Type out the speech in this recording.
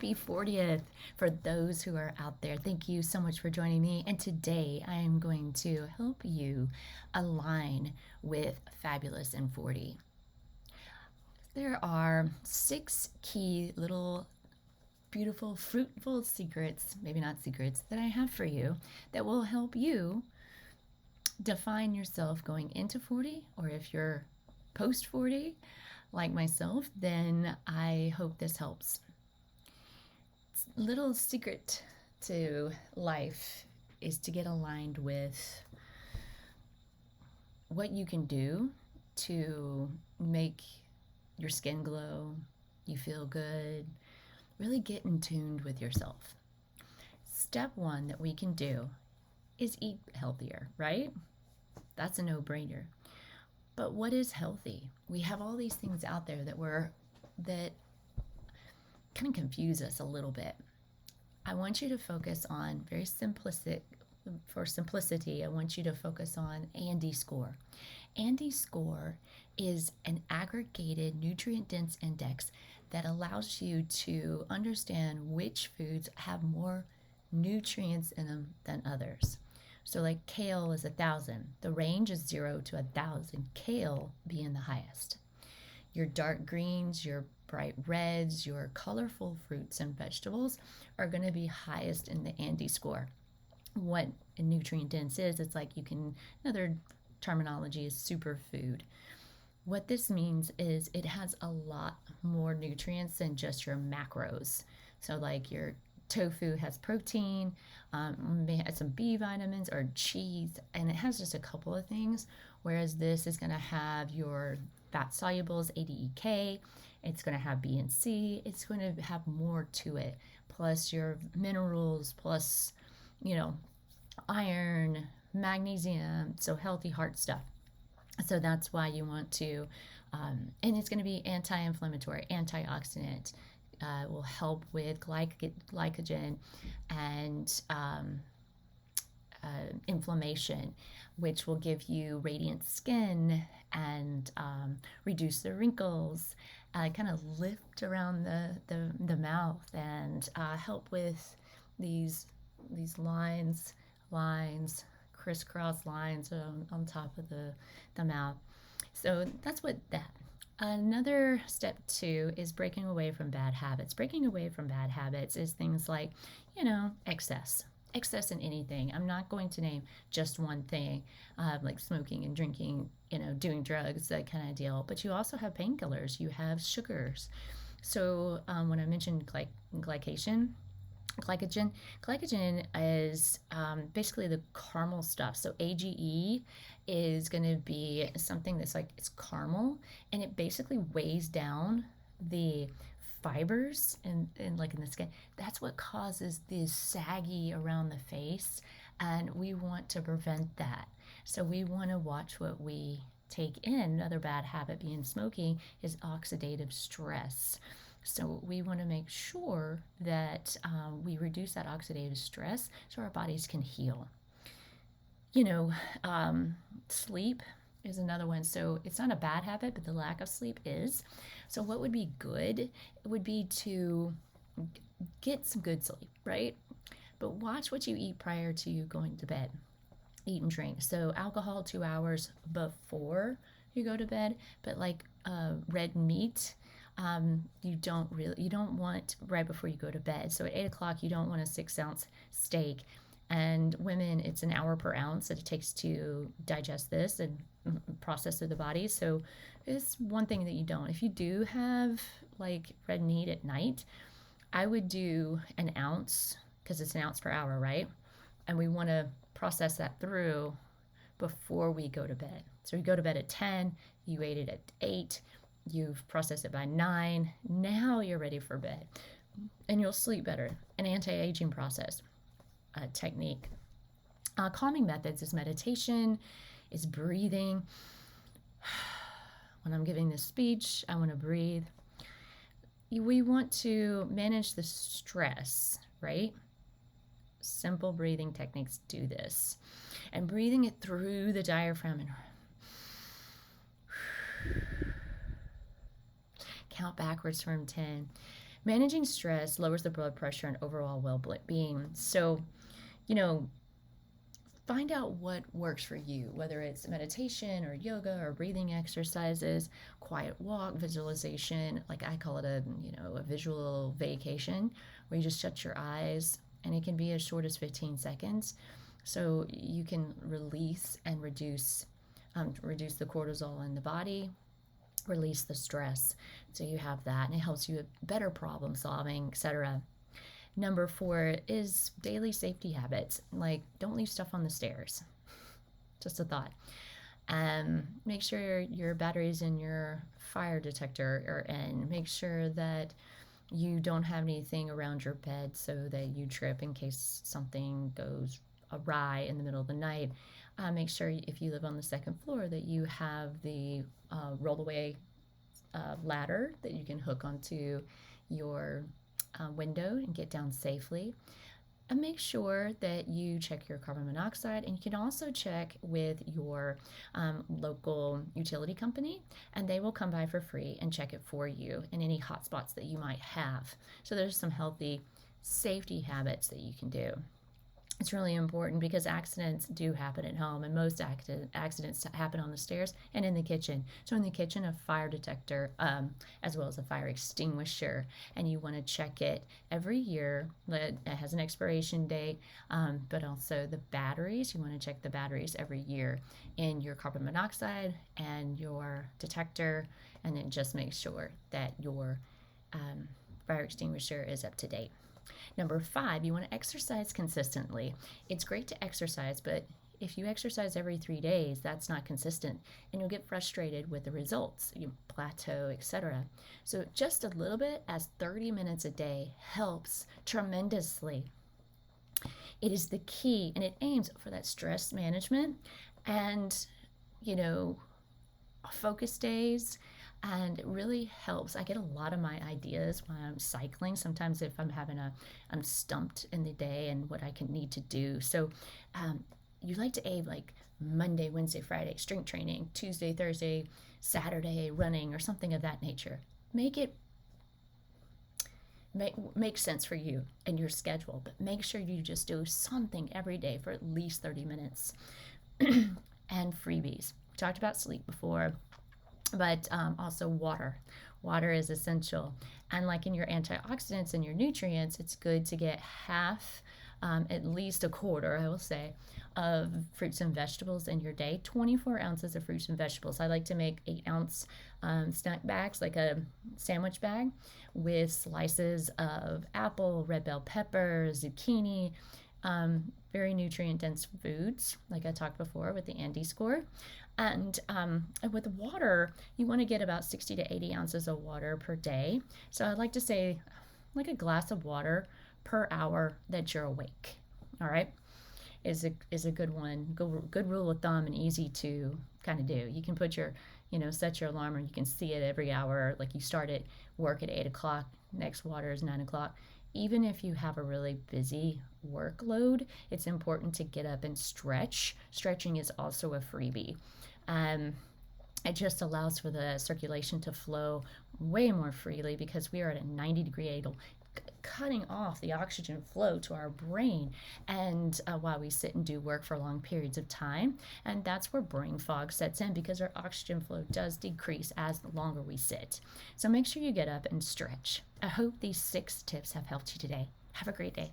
happy 40th for those who are out there. Thank you so much for joining me. And today I am going to help you align with Fabulous in 40. There are 6 key little beautiful, fruitful secrets, maybe not secrets, that I have for you that will help you define yourself going into 40, or if you're post 40 like myself, then I hope this helps. Little secret to life is to get aligned with what you can do to make your skin glow, you feel good, really get in tune with yourself. Step 1 that we can do is eat healthier, right? That's a no-brainer. But what is healthy? We have all these things out there that kind of confuse us a little bit. I want you to focus on for simplicity, I want you to focus on Andy score. Andy score is an aggregated nutrient-dense index that allows you to understand which foods have more nutrients in them than others. So like kale is 1,000. The range is 0 to 1,000. Kale being the highest. Your dark greens, your bright reds, your colorful fruits and vegetables are going to be highest in the Andy score. What a nutrient dense is, it's like another terminology is superfood. What this means is it has a lot more nutrients than just your macros. So like your tofu has protein, may have some B vitamins or cheese, and it has just a couple of things, whereas this is going to have your fat solubles, ADEK, it's going to have B and C, it's going to have more to it, plus your minerals, plus, iron, magnesium, so healthy heart stuff. So that's why you want to, and it's going to be anti-inflammatory, antioxidant, will help with glycogen and inflammation, which will give you radiant skin and reduce the wrinkles, kind of lift around the mouth and help with these lines, crisscross lines on top of the mouth. So that's what that. Another step 2 is breaking away from bad habits. Breaking away from bad habits is things like, excess in anything. I'm not going to name just one thing, like smoking and drinking, doing drugs, that kind of deal. But you also have painkillers. You have sugars. So when I mentioned glycogen is basically the caramel stuff. So AGE is going to be something that's like, it's caramel, and it basically weighs down the fibers and like in the skin. That's what causes this saggy around the face, and we want to prevent that. So we want to watch what we take in. Another bad habit being smoking is oxidative stress. So we want to make sure that we reduce that oxidative stress so our bodies can heal. Sleep is another one. So it's not a bad habit, but the lack of sleep is. So what would be good? It would be to get some good sleep, right? But watch what you eat prior to you going to bed. Eat and drink. So alcohol 2 hours before you go to bed, but like red meat, you don't want right before you go to bed. So at 8 o'clock, you don't want a 6-ounce steak. And women, it's an hour per ounce that it takes to digest this and process through the body. So it's one thing that you don't. If you do have like red meat at night, I would do an ounce, because it's an ounce per hour, right? And we want to process that through before we go to bed. So you go to bed at 10, you ate it at 8, you've processed it by 9, now you're ready for bed. And you'll sleep better. An anti-aging process technique. Calming methods is meditation, is breathing. When I'm giving this speech, I want to breathe. We want to manage the stress, right? Simple breathing techniques do this. And breathing it through the diaphragm and count backwards from 10. Managing stress lowers the blood pressure and overall well-being. So, you know, find out what works for you, whether it's meditation or yoga or breathing exercises, quiet walk, visualization. Like I call it a visual vacation where you just shut your eyes, and it can be as short as 15 seconds. So you can release and reduce the cortisol in the body, release the stress. So you have that, and it helps you with better problem solving, etc. Number 4 is daily safety habits. Like, don't leave stuff on the stairs. Just a thought. Make sure your batteries in your fire detector are in. Make sure that you don't have anything around your bed so that you trip in case something goes awry in the middle of the night. Make sure if you live on the second floor that you have the roll-away ladder that you can hook onto your window and get down safely. And make sure that you check your carbon monoxide, and you can also check with your local utility company, and they will come by for free and check it for you in any hot spots that you might have. So there's some healthy safety habits that you can do. It's really important because accidents do happen at home, and most accidents happen on the stairs and in the kitchen. So in the kitchen, a fire detector as well as a fire extinguisher, and you want to check it every year. It has an expiration date, but also the batteries. You want to check the batteries every year in your carbon monoxide and your detector, and then just make sure that your fire extinguisher is up to date. Number 5, you want to exercise consistently. It's great to exercise, but if you exercise every 3 days, that's not consistent, and you'll get frustrated with the results. You plateau, etc. So just a little bit, as 30 minutes a day, helps tremendously. It is the key, and it aims for that stress management and, focus days. And it really helps. I get a lot of my ideas when I'm cycling. Sometimes if I'm stumped in the day and what I can need to do. So you like to aim like Monday, Wednesday, Friday, strength training, Tuesday, Thursday, Saturday, running, or something of that nature. Make it make sense for you and your schedule, but make sure you just do something every day for at least 30 minutes. And freebies. We talked about sleep before, but also water. Water is essential. And like in your antioxidants and your nutrients, it's good to get half, at least a quarter, I will say, of fruits and vegetables in your day. 24 ounces of fruits and vegetables. I like to make 8-ounce snack bags, like a sandwich bag, with slices of apple, red bell pepper, zucchini, very nutrient-dense foods, like I talked before with the Andy score. And with water, you want to get about 60 to 80 ounces of water per day. So I'd like to say like a glass of water per hour that you're awake. All right, is a good one, good rule of thumb, and easy to kind of do. You can put set your alarm, and you can see it every hour. Like you start at work at 8 o'clock, next water is 9 o'clock. Even if you have a really busy workload, it's important to get up and stretch. Stretching is also a freebie. It just allows for the circulation to flow way more freely because we are at a 90-degree angle, cutting off the oxygen flow to our brain, and while we sit and do work for long periods of time, and that's where brain fog sets in because our oxygen flow does decrease as the longer we sit. So make sure you get up and stretch. I hope these 6 tips have helped you today. Have a great day.